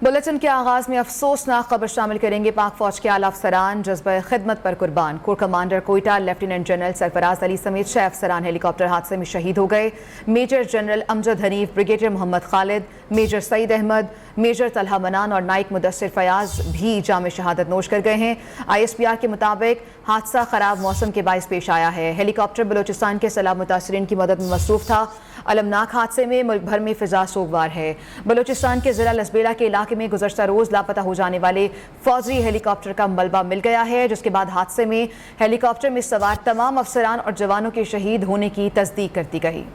Bulletin के आगाज में अफसोसनाक खबर शामिल करेंगे। पाक फौज के आला अफसरान जज्बा खिदमत पर कुर्बान। Core commander Quetta lieutenant general Sarfaraz Ali समेत 6 अफसरान हेलीकॉप्टर हादसे में शहीद हो गए। Major general Amjad Hanif, brigadier Mohammad Khalid, major Saeed Ahmed, major Talha Manan और नाइक मुदस्सिर फयाज भी जाम शहादत नोश कर गए हैं। ISPR के मुताबिक हादसा खराब मौसम के बाइस पेश आया है। हेलीकॉप्टर बलोचिस्तान के सैलाब मुतासरीन की मदद में मसरूफ था। अलमनाक हादसे में मुल्क भर में फिजा सोगवार है। बलोचिस्तान के जिला लसबेला के इलाके में गुज़श्ता रोज लापता हो जाने वाले फौजी हेलीकॉप्टर का मलबा मिल गया है, जिसके बाद हादसे में हेलीकॉप्टर में सवार तमाम अफसरान और जवानों के शहीद होने की तस्दीक कर दी गई।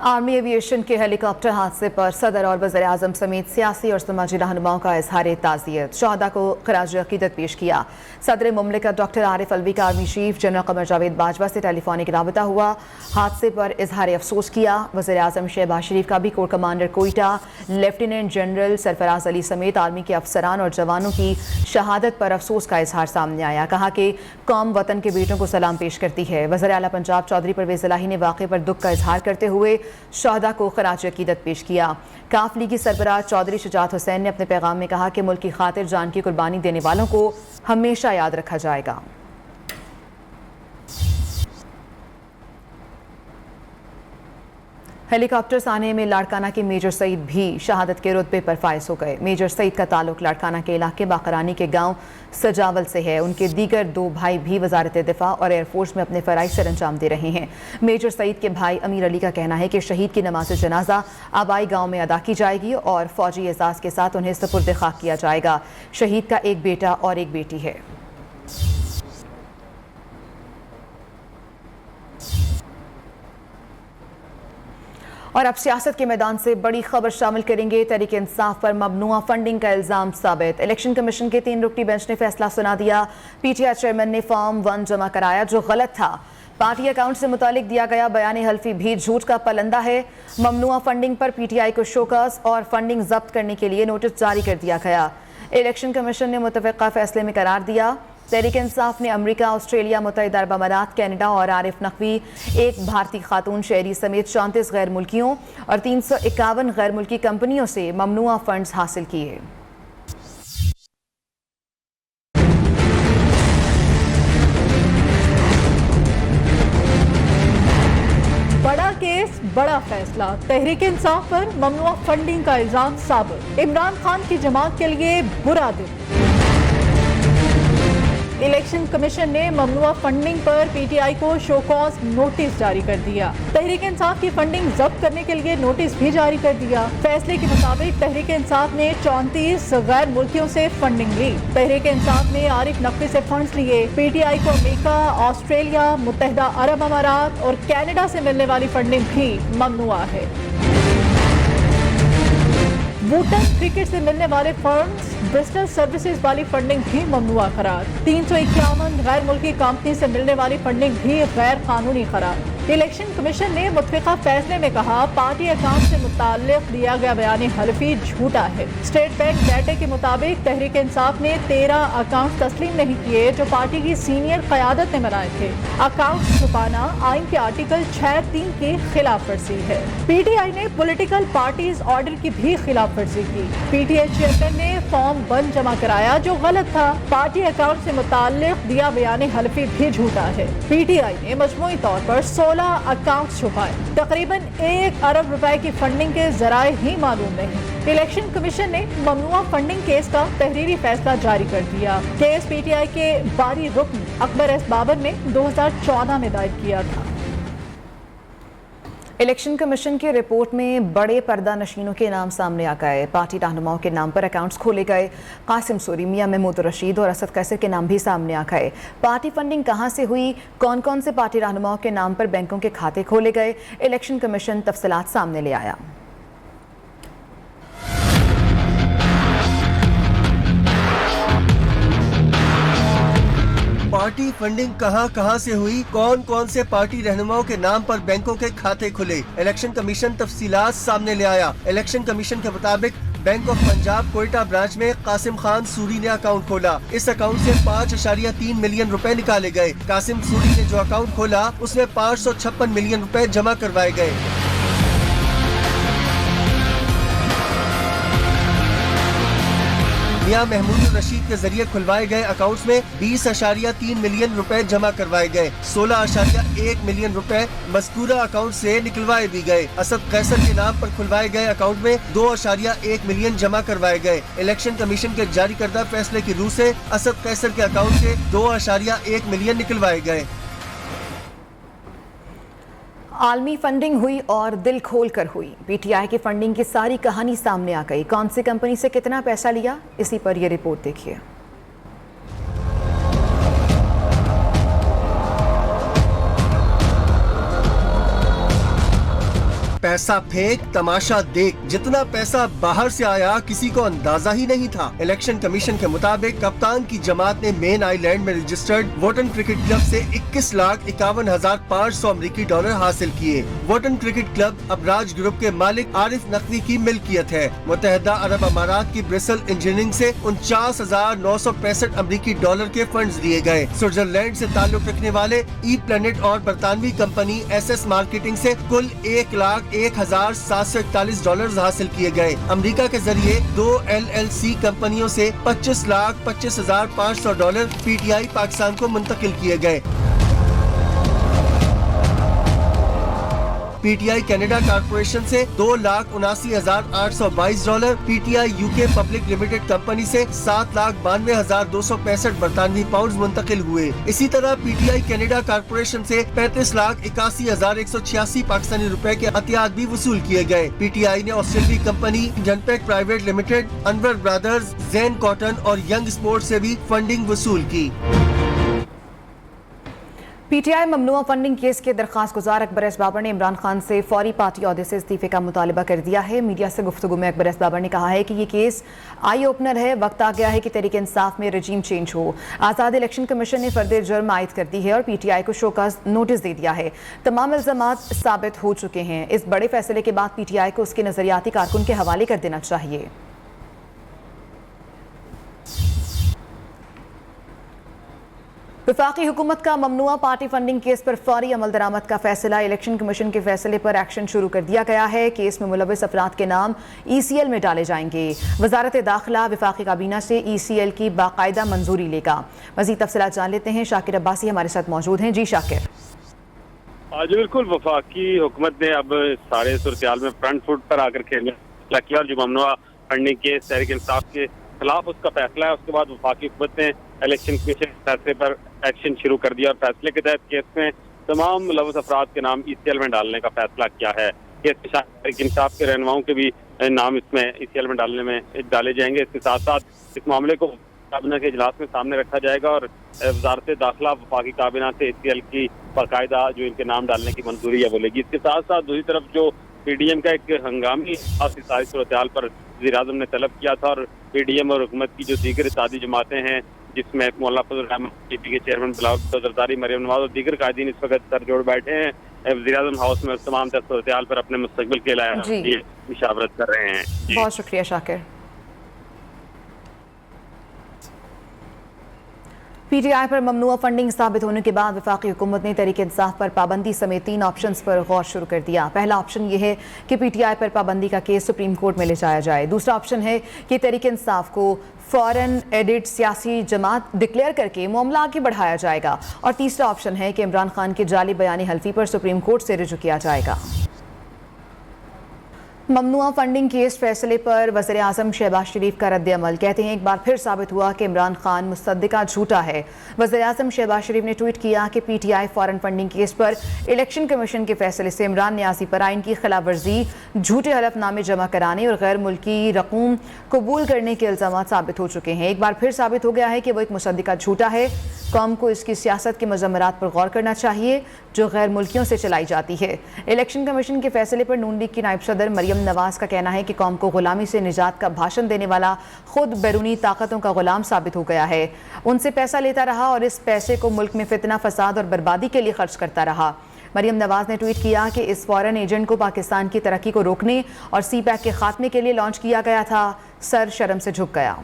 आर्मी एविएशन के हेलीकॉप्टर हादसे पर सदर और वज़ीर आज़म समेत सियासी और समाजी रहनुमाओं का इजहार ताज़ियत। शहदा को खराज अक़ीदत पेश किया। सदर मुमलिकत डॉक्टर आरिफ अलवी का army chief general Qamar Javed Bajwa से टेलीफोनिक राबता हुआ। हादसे पर इजहार अफसोस किया। वज़ीर आज़म शहबाज शरीफ का भी core commander Quetta lieutenant general Sarfaraz Ali समेत आर्मी के अफसरान और जवानों की शहादत पर अफसोस का इजहार सामने आया। कहा कि कौम वतन के बेटों को सलाम पेश करती है। वज़ीर आला पंजाब चौधरी परवेज़ इलाही ने वाक़े पर दुख का इजहार करते हुए शहदा को खराज अक़ीदत पेश किया। काफ लीगी सरबराह चौधरी शुजात हुसैन ने अपने पैगाम में कहा कि मुल्क की खातिर जान की कुर्बानी देने वालों को हमेशा याद रखा जाएगा। हेलीकॉप्टर साने में लाड़काना के मेजर सईद भी शहादत के रुतबे पर फायज हो गए। मेजर सईद का ताल्लुक लाड़काना के इलाके बाकरानी के गांव सजावल से है। उनके दीगर 2 भाई भी वजारत दिफा और एयरफोर्स में अपने फ़राइज़ सर अंजाम दे रहे हैं। मेजर सईद के भाई अमीर अली का कहना है कि शहीद की नमाज जनाजा आबाई गाँव में अदा की जाएगी और फौजी एजाज़ के साथ उन्हें सुपुर्द खाक किया जाएगा। शहीद का एक बेटा और एक बेटी है। और अब सियासत के मैदान से बड़ी खबर शामिल करेंगे। तहरीक इंसाफ पर ममनुआ फंडिंग का इल्जाम साबित। इलेक्शन कमीशन के 3 रुकनी बेंच ने फैसला सुना दिया। PTI चेयरमैन ने फॉर्म 1 जमा कराया जो गलत था। पार्टी अकाउंट से मुतालिक दिया गया बयान हल्फी भी झूठ का पलंदा है। ममनुआ फंडिंग पर PTI को शोकस और फंडिंग जब्त करने के लिए नोटिस जारी कर दिया गया। इलेक्शन कमीशन ने मुतफ़िक़ा फैसले में करार दिया। तहरीक इंसाफ ने अमेरिका, ऑस्ट्रेलिया, मुत्तहिदा अरब अमारात, कनाडा और आरिफ नकवी, एक भारतीय खातून शहरी समेत 34 गैर मुल्कियों और 351 गैर मुल्की कंपनियों से ममनुआ फंड्स हासिल किए। बड़ा केस, बड़ा फैसला। तहरीक इंसाफ पर ममनुआ फंडिंग का इल्जाम साबित। इमरान खान की जमात के लिए बुरा दिन। इलेक्शन कमीशन ने ममनुआ फंडिंग पर PTI को शो कॉज नोटिस जारी कर दिया। तहरीक इंसाफ की फंडिंग जब्त करने के लिए नोटिस भी जारी कर दिया। फैसले के मुताबिक तहरीक इंसाफ ने 34 गैर मुल्कियों से फंडिंग ली। तहरीक इंसाफ ने आरिफ नकवी से फंड्स लिए। PTI को अमेरिका, ऑस्ट्रेलिया, मुत्तहिदा अरब अमारात और कनाडा से मिलने वाली फंडिंग भी ममनुआ है। वुटन क्रिकेट से मिलने वाले फंड्स, ब्रिस्टल सर्विसेज वाली फंडिंग भी ममनुआ करार। 351 गैर मुल्की कंपनी से मिलने वाली फंडिंग भी गैर कानूनी करार। इलेक्शन कमीशन ने मुतफ़िक़ा फैसले में कहा पार्टी अकाउंट से मुताल्लिक़ दिया गया बयान हल्फी झूठा है। स्टेट बैंक डाटा के मुताबिक तहरीक इंसाफ ने 13 अकाउंट तस्लीम नहीं किए जो पार्टी की सीनियर क़यादत ने बनाए थे। अकाउंट छुपाना आइन के आर्टिकल 6(3) की खिलाफ वर्जी है। PTI ने पॉलिटिकल पार्टीज ऑर्डर की भी खिलाफ वर्जी की। PTI चेयरमैन ने फॉर्म 1 जमा कराया जो गलत था। पार्टी अकाउंट से मुताल्लिक़ दिया बयान हल्फी भी झूठा है। PTI ने मजमूई तौर पर 16 अकाउंट छुपाए। तकरीबन 1 अरब रुपए की फंडिंग के जराए ही मालूम नहीं। इलेक्शन कमीशन ने ममनुआ फंडिंग केस का तहरीरी फैसला जारी कर दिया। केस PTI के बारी रुकन अकबर S बाबर ने 2014 में दायर किया था। इलेक्शन कमीशन की रिपोर्ट में बड़े पर्दा नशीनों के नाम सामने आ गए। पार्टी रहनुमाओं के नाम पर अकाउंट्स खोले गए। कासिम सूरी, मियां महमूद रशीद और असद कैसर के नाम भी सामने आ गए। पार्टी फंडिंग कहां से हुई, कौन कौन से पार्टी रहनुमाओं के नाम पर बैंकों के खाते खोले गए, इलेक्शन कमीशन तफसीलात सामने ले आया। पार्टी फंडिंग कहां से हुई, कौन कौन से पार्टी रहनुमाओं के नाम पर बैंकों के खाते खुले, इलेक्शन कमीशन तफसीलात सामने ले आया। इलेक्शन कमीशन के मुताबिक bank of Punjab Quetta branch में कासिम खान सूरी ने अकाउंट खोला। इस अकाउंट से 5.3 मिलियन रुपए निकाले गए। कासिम सूरी ने जो अकाउंट खोला उसमें 556 मिलियन रुपए जमा करवाए गए। मियां महमूद रशीद के जरिए खुलवाए गए अकाउंट्स में 20.3 मिलियन रुपए जमा करवाए गए। 16.1 मिलियन रुपए मज़कूरा अकाउंट से निकलवाए भी गए। असद कैसर के नाम पर खुलवाए गए अकाउंट में 2.1 मिलियन जमा करवाए गए। इलेक्शन कमीशन के जारी करदा फैसले की रूह से असद कैसर के अकाउंट से 2.1 मिलियन निकलवाए गए। आलमी फंडिंग हुई और दिल खोल कर हुई। पीटीआई की फंडिंग की सारी कहानी सामने आ गई। कौन सी कंपनी से कितना पैसा लिया, इसी पर यह रिपोर्ट देखिए। पैसा फेंक तमाशा देख, जितना पैसा बाहर से आया किसी को अंदाजा ही नहीं था। इलेक्शन कमीशन के मुताबिक कप्तान की जमात ने मेन आइलैंड में रजिस्टर्ड वोटन क्रिकेट क्लब से 21,51,500 अमरीकी डॉलर हासिल किए। वोटन क्रिकेट क्लब अबराज ग्रुप के मालिक आरिफ नकवी की मिल्कियत है। मुत्तहिदा अरब अमारात की ब्रिसल इंजीनियरिंग से 49,965 अमरीकी डॉलर के फंड्स दिए गए। स्विट्जरलैंड से ताल्लुक रखने वाले ई प्लेनेट और बरतानवी कंपनी SS मार्केटिंग से कुल 1,01,741 डॉलर हासिल किए गए। अमेरिका के जरिए 2 LLC कंपनियों से 25,25,500 डॉलर PTI पाकिस्तान को मुंतकिल किए गए। PTI कनाडा कारपोरेशन से 2,79,822 dollar, PTI UK public limited company से 7,92,265 बरतानवी पाउंड मुंतकिल हुए। इसी तरह PTI कनाडा कारपोरेशन से 35,81,186 पाकिस्तानी रुपए के अतियात भी वसूल किए गए। PTI ने ऑस्ट्रेलियाई कंपनी जनपेक private limited, Anwar brothers, Jain cotton और यंग स्पोर्ट्स से भी फंडिंग वसूल की। पीटीआई ममनुआ फंडिंग केस के दरखास्त गुजार अकबर एस बाबर ने इमरान खान से फौरी पार्टी ओहदे से इस्तीफे का मुतालबा कर दिया है। मीडिया से गुफ्तगू में अकबर एस बाबर ने कहा है कि ये केस आई ओपनर है। वक्त आ गया है कि तहरीक इंसाफ में रजीम चेंज हो। आज़ाद इलेक्शन कमीशन ने फर्द जुर्म आयद कर दी है और PTI को शोकॉज नोटिस दे दिया है। तमाम इल्ज़ामात साबित हो चुके हैं। इस बड़े फैसले के बाद PTI को उसके नजरियाती कारकुन के हवाले कर देना चाहिए। वफाकी हुकूमत का ममनुआ पार्टी फंडिंग केस पर फौरी अमल दरामद का फैसला। इलेक्शन कमीशन के फैसले पर एक्शन शुरू कर दिया गया है। केस में मुलविस अफराद के नाम ECL में डाले जाएंगे। वजारत दाखिला वफाकी काबीना से ECL की बाकायदा मंजूरी लेगा। मज़ीद तफसीलात जान लेते हैं। शाकिर अब्बासी हमारे साथ मौजूद हैं। जी शाकिर। जी बिल्कुल, वफाकी हुकूमत ने अब सारे सूरत में फ्रंट फुट पर आकर खेलने किया और जो ममनुआ फंडिंग केस तहरीक इंसाफ के खिलाफ उसका फैसला है, उसके बाद वफाकी हुकूमत ने इलेक्शन कमीशन फैसले पर एक्शन शुरू कर दिया और फैसले के तहत केस में तमाम मुलविस अफराद के नाम ECL में डालने का फैसला किया है। केस में तहरीक इंसाफ के रहनुमाओं के भी नाम इसमें ECL में डाले जाएंगे। इसके साथ साथ इस मामले को काबीना के इजलास में सामने रखा जाएगा और वजारत दाखिला वफाकी काबीना से ECL की बाकायदा जो इनके नाम डालने की मंजूरी है वो लेगी। इसके साथ साथ दूसरी तरफ जो PDM का एक हंगामी सारी सूरत पर वज़ीर-ए-आज़म ने तलब किया था और PDM और हुकूमत की जो दीगर इत्तेहादी जमातें हैं जिसमें मौलाना फजल रहमान PDP के चेयरमैन बिलावल जरदारी, मरियम नवाज और दीगर कायदीन इस वक्त सर जोड़ बैठे हैं वज़ीर-ए-आज़म हाउस में तमाम सूरत पर अपने मुस्तकबिल के लिए मुशावरत कर रहे हैं। बहुत शुक्रिया शाकिर। PTI पर ममनुआ फंडिंग साबित होने के बाद वफाकी हुकूमत ने तहरीक इंसाफ पर पाबंदी समेत 3 ऑप्शंस पर गौर शुरू कर दिया। पहला ऑप्शन ये है कि PTI पर पाबंदी का केस सुप्रीम कोर्ट में ले जाया जाए। दूसरा ऑप्शन है कि तहरीक इंसाफ को फौरन एडिट सियासी जमात डिक्लेयर करके मामला आगे बढ़ाया जाएगा। और तीसरा ऑप्शन है कि इमरान खान के जाली बयानी हल्फी पर सुप्रीम कोर्ट से रुजू किया जाएगा। ममनुआ फंडिंग केस फैसले पर वज़ीर आज़म शहबाज शरीफ का रद्द अमल। कहते हैं एक बार फिर साबित हुआ कि इमरान खान मुसद्दिका झूठा है। वज़ीर आज़म शहबाज शरीफ ने ट्वीट किया कि PTI फॉरेन फंडिंग केस पर इलेक्शन कमीशन के फैसले से इमरान न्याजी पर आइन की खिलाफ वर्जी, झूठे हलफनामे जमा कराने और गैर मुल्की रकूम कबूल करने के इल्ज़ाम साबित हो चुके हैं। एक बार फिर साबित हो गया है कि वो एक मुसद्दिका झूठा है। कौम को इसकी सियासत के मज़म्मरात पर गौर करना चाहिए जो गैर मुल्कियों से चलाई जाती है। इलेक्शन कमीशन के फैसले पर नून लीग की नायब सदर मरियम नवाज का कहना है कि कौम को गुलामी से निजात का भाषण देने वाला खुद बैरूनी ताकतों का गुलाम साबित हो गया है। उनसे पैसा लेता रहा और इस पैसे को मुल्क में फितना, फसाद और बर्बादी के लिए खर्च करता रहा। मरियम नवाज ने ट्वीट किया कि इस फॉरेन एजेंट को पाकिस्तान की तरक्की को रोकने और CPAC के खात्मे के लिए लॉन्च किया गया था। सर शर्म से झुक गया।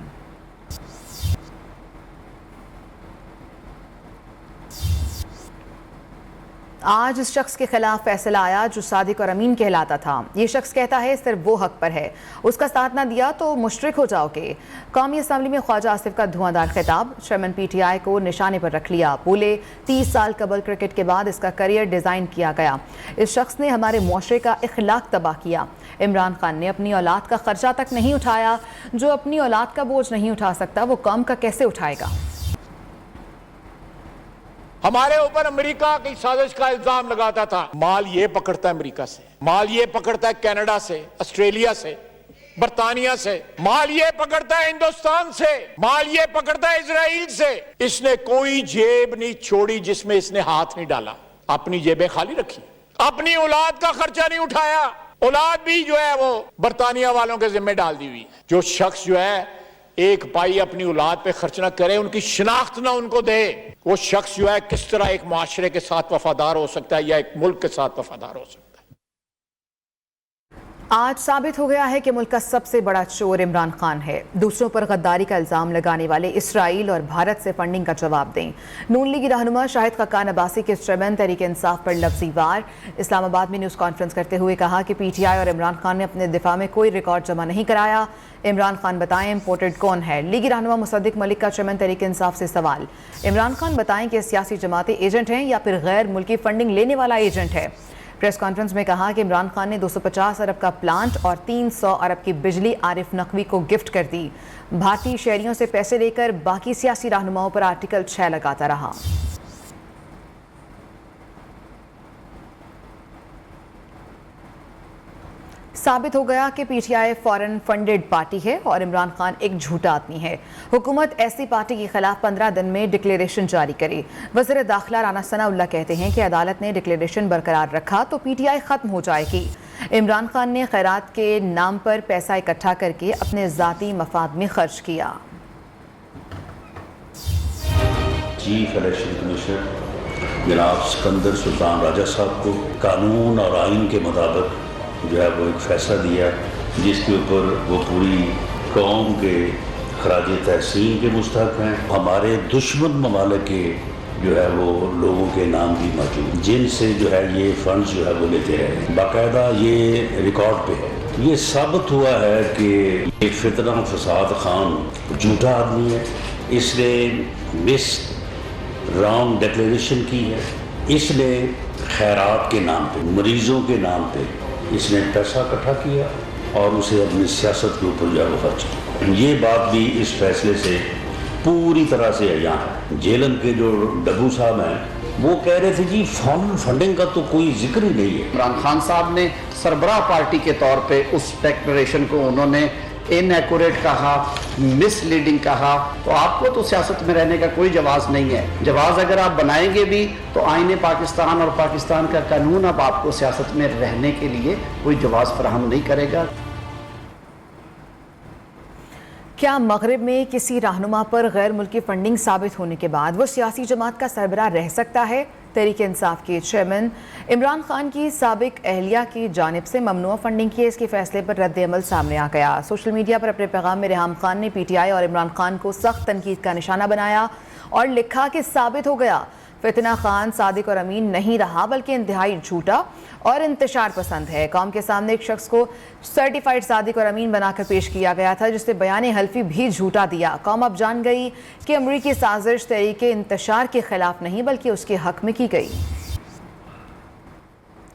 آج اس شخص کے خلاف فیصلہ آیا جو صادق اور امین کہلاتا تھا. یہ شخص کہتا ہے صرف وہ حق پر ہے, اس کا ساتھ نہ دیا تو مشرک ہو جاؤ گے. قومی اسمبلی میں خواجہ آصف کا دھواں دار خطاب, چیئرمین پی ٹی آئی کو نشانے پر رکھ لیا. بولے 30 سال قبل کرکٹ کے بعد اس کا کریئر ڈیزائن کیا گیا. اس شخص نے ہمارے معاشرے کا اخلاق تباہ کیا. عمران خان نے اپنی اولاد کا خرچہ تک نہیں اٹھایا. جو اپنی اولاد کا بوجھ نہیں اٹھا سکتا وہ قوم کا کیسے اٹھائے گا. ہمارے اوپر امریکہ کی سازش کا الزام لگاتا تھا. مال یہ پکڑتا ہے امریکہ سے, مال یہ پکڑتا ہے کینیڈا سے, آسٹریلیا سے, برطانیہ سے, مال یہ پکڑتا ہے ہندوستان سے, مال یہ پکڑتا ہے اسرائیل سے. اس نے کوئی جیب نہیں چھوڑی جس میں اس نے ہاتھ نہیں ڈالا. اپنی جیبیں خالی رکھی, اپنی اولاد کا خرچہ نہیں اٹھایا. اولاد بھی جو ہے وہ برطانیہ والوں کے ذمہ ڈال دی ہوئی. جو شخص جو ہے ایک پائی اپنی اولاد پہ خرچ نہ کرے, ان کی شناخت نہ ان کو دے, وہ شخص جو ہے کس طرح ایک معاشرے کے ساتھ وفادار ہو سکتا ہے یا ایک ملک کے ساتھ وفادار ہو سکتا ہے. آج ثابت ہو گیا ہے کہ ملک کا سب سے بڑا چور عمران خان ہے. دوسروں پر غداری کا الزام لگانے والے اسرائیل اور بھارت سے فنڈنگ کا جواب دیں. نون لیگی رہنما شاہد خاقان عباسی کے چیئرمین تحریک انصاف پر لفظی وار. اسلام آباد میں نیوز کانفرنس کرتے ہوئے کہا کہ پی ٹی آئی اور عمران خان نے اپنے دفاع میں کوئی ریکارڈ جمع نہیں کرایا. عمران خان بتائیں امپورٹڈ کون ہے. لیگی رہنما مصدق ملک کا چیئرمین تحریک انصاف سے سوال. عمران خان بتائیں کہ سیاسی جماعتیں ایجنٹ ہیں یا پھر غیر ملکی فنڈنگ لینے والا ایجنٹ ہے. پریس کانفرنس میں کہا کہ عمران خان نے 250 ارب کا پلانٹ اور 300 ارب کی بجلی عارف نقوی کو گفٹ کر دی. بھارتی شہریوں سے پیسے لے کر باقی سیاسی رہنماؤں پر آرٹیکل 6 لگاتا رہا. ثابت ہو گیا کہ P T I foreign funded party ہے اور عمران خان ایک جھوٹا آدمی ہے. حکومت ایسی پارٹی کے خلاف 15 دن میں ڈکلیریشن جاری کرے. وزیر داخلہ رانا ثناء اللہ کہتے ہیں کہ عدالت نے ڈکلیریشن برقرار رکھا تو پی ٹی آئی ختم ہو جائے گی. عمران خان نے خیرات کے نام پر پیسہ اکٹھا کر کے اپنے ذاتی مفاد میں خرچ کیا. چیف الیکشن کمیشنر جناب سکندر سلطان راجہ صاحب کو قانون اور آئین کے مطابق جو ہے وہ ایک فیصلہ دیا جس کے اوپر وہ پوری قوم کے خراج تحسین کے مستحق ہیں. ہمارے دشمن ممالک کے جو ہے وہ لوگوں کے نام بھی موجود جن سے جو ہے یہ فنڈز جو ہے وہ لیتے رہے. باقاعدہ یہ ریکارڈ پہ ہے. یہ ثابت ہوا ہے کہ یہ فتنہ فساد خان جھوٹا آدمی ہے. اس نے مس رانگ ڈکلیریشن کی ہے. اس نے خیرات کے نام پہ, مریضوں کے نام پہ اس نے پیسہ اکٹھا کیا اور اسے اپنی سیاست کے اوپر جو ہے وہ خرچ کیا. یہ بات بھی اس فیصلے سے پوری طرح سے عیاں ہے. جیلن کے جو ڈبو صاحب ہیں وہ کہہ رہے تھے جی فارن فنڈنگ کا تو کوئی ذکر ہی نہیں ہے. عمران خان صاحب نے سربراہ پارٹی کے طور پہ اس ڈکلیریشن کو انہوں نے ان ایکوریٹ کہا, مس لیڈنگ کہا. تو آپ کو تو سیاست میں رہنے کا کوئی جواز نہیں ہے. جواز اگر آپ بنائیں گے بھی تو آئین پاکستان اور پاکستان کا قانون اب آپ کو سیاست میں رہنے کے لیے کوئی جواز فراہم نہیں کرے گا. کیا مغرب میں کسی رہنما پر غیر ملکی فنڈنگ ثابت ہونے کے بعد وہ سیاسی جماعت کا سربراہ رہ سکتا ہے؟ تحریک انصاف کے چیئرمین عمران خان کی سابق اہلیہ کی جانب سے ممنوع فنڈنگ کیس کے فیصلے پر رد عمل سامنے آ گیا. سوشل میڈیا پر اپنے پیغام میں ریحام خان نے پی ٹی آئی اور عمران خان کو سخت تنقید کا نشانہ بنایا اور لکھا کہ ثابت ہو گیا فتنہ خان صادق اور امین نہیں رہا بلکہ انتہائی جھوٹا اور انتشار پسند ہے. قوم کے سامنے ایک شخص کو سرٹیفائیڈ صادق اور امین بنا کر پیش کیا گیا تھا جس سے بیان حلفی بھی جھوٹا دیا. قوم اب جان گئی کہ امریکی سازش تحریک انتشار کے خلاف نہیں بلکہ اس کے حق میں کی گئی.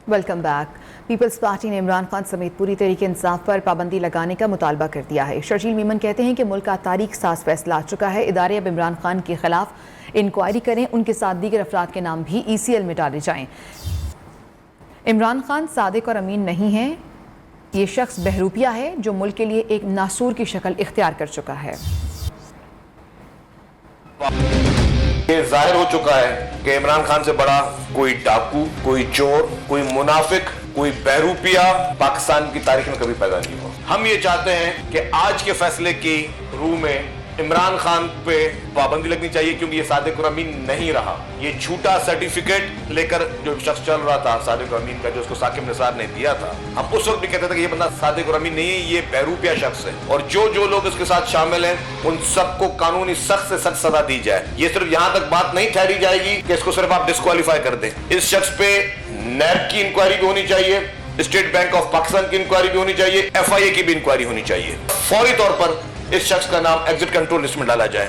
Welcome back. پیپلز پارٹی نے عمران خان سمیت پوری تحریک انصاف پر پابندی لگانے کا مطالبہ کر دیا ہے. شرجیل میمن کہتے ہیں کہ ملک کا تاریخ ساز فیصلہ آ چکا ہے. ادارے اب عمران خان کے خلاف انکوائری کریں. ان کے ساتھ دیگر افراد کے نام بھی ای سی ایل میں ڈالے جائیں. عمران خان صادق اور امین نہیں ہیں. یہ شخص بہروپیہ ہے جو ملک کے لیے ایک ناسور کی شکل اختیار کر چکا ہے. یہ ظاہر ہو چکا ہے کہ عمران خان سے بڑا کوئی ڈاکو, کوئی چور, کوئی منافق, کوئی بہروپیہ پاکستان کی تاریخ میں کبھی پیدا نہیں ہوا. ہم یہ چاہتے ہیں کہ آج کے فیصلے کی روح میں इमरान खान पे पाबंदी लगनी चाहिए क्योंकि ये सादिक और अमीन नहीं रहा। ये झूठा सर्टिफिकेट लेकर जो शख्स चल रहा था सादिक और अमीन का, जो उसको साकिब निसार ने दिया था, हम उस वक्त भी कहते थे कि ये बंदा सादिक और अमीन नहीं है, ये बहरूपिया शख्स है। और जो लोग इसके साथ शामिल हैं उन सबको कानूनी सख्त से सख्त सजा दी जाए। ये सिर्फ यहाँ तक बात नहीं ठहरी जाएगी कि इसको सिर्फ आप डिस्क्वालीफाई कर दें। इस शख्स पे नैब की इंक्वायरी भी होनी चाहिए, स्टेट बैंक ऑफ पाकिस्तान की इंक्वायरी भी होनी चाहिए, FIA की भी इंक्वायरी होनी चाहिए। फौरी तौर पर इस शख्स का नाम एग्जिट कंट्रोल लिस्ट में डाला जाए।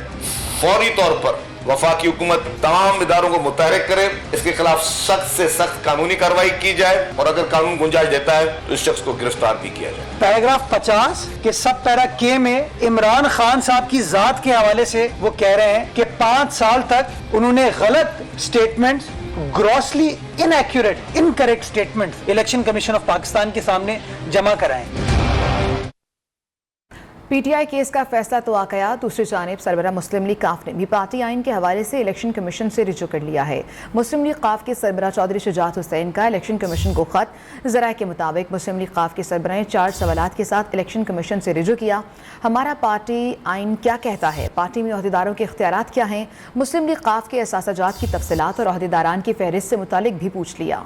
फौरी तौर पर वफाकी हुकूमत तमाम इदारों को मुतहरिक करे, इसके खिलाफ सख्त से सख्त कानूनी कार्रवाई की जाए और अगर कानून गुंजाइश देता है तो इस शख्स को गिरफ्तार भी किया जाए। पैराग्राफ 50 के सब पैरा के में इमरान खान साहब की जात के हवाले से वो कह रहे हैं कि 5 साल तक उन्होंने गलत statements, grossly inaccurate, incorrect statements election commission of Pakistan के सामने जमा कराए। PTI केस का फैसला तो आ गया, दूसरी जानिब सरबराह मुस्लिम लीग काफ ने भी पार्टी आइन के हवाले से इलेक्शन कमीशन से रिजू कर लिया है। मुस्लिम लीग काफ के सरबराह चौधरी शुजात हुसैन का इलेक्शन कमीशन को खत। ज़राए के मुताबिक मुस्लिम लीग काफ के सरबराह ने 4 सवालात के साथ इलेक्शन कमीशन से रिजू किया। हमारा पार्टी आइन क्या कहता है, पार्टी में अहदेदारों के इख्तियारात क्या हैं, मुस्लिम लीग काफ के असासाजात की तफसीलात और अहदेदारान की फहरिस्त से मुतालिक भी पूछ लिया।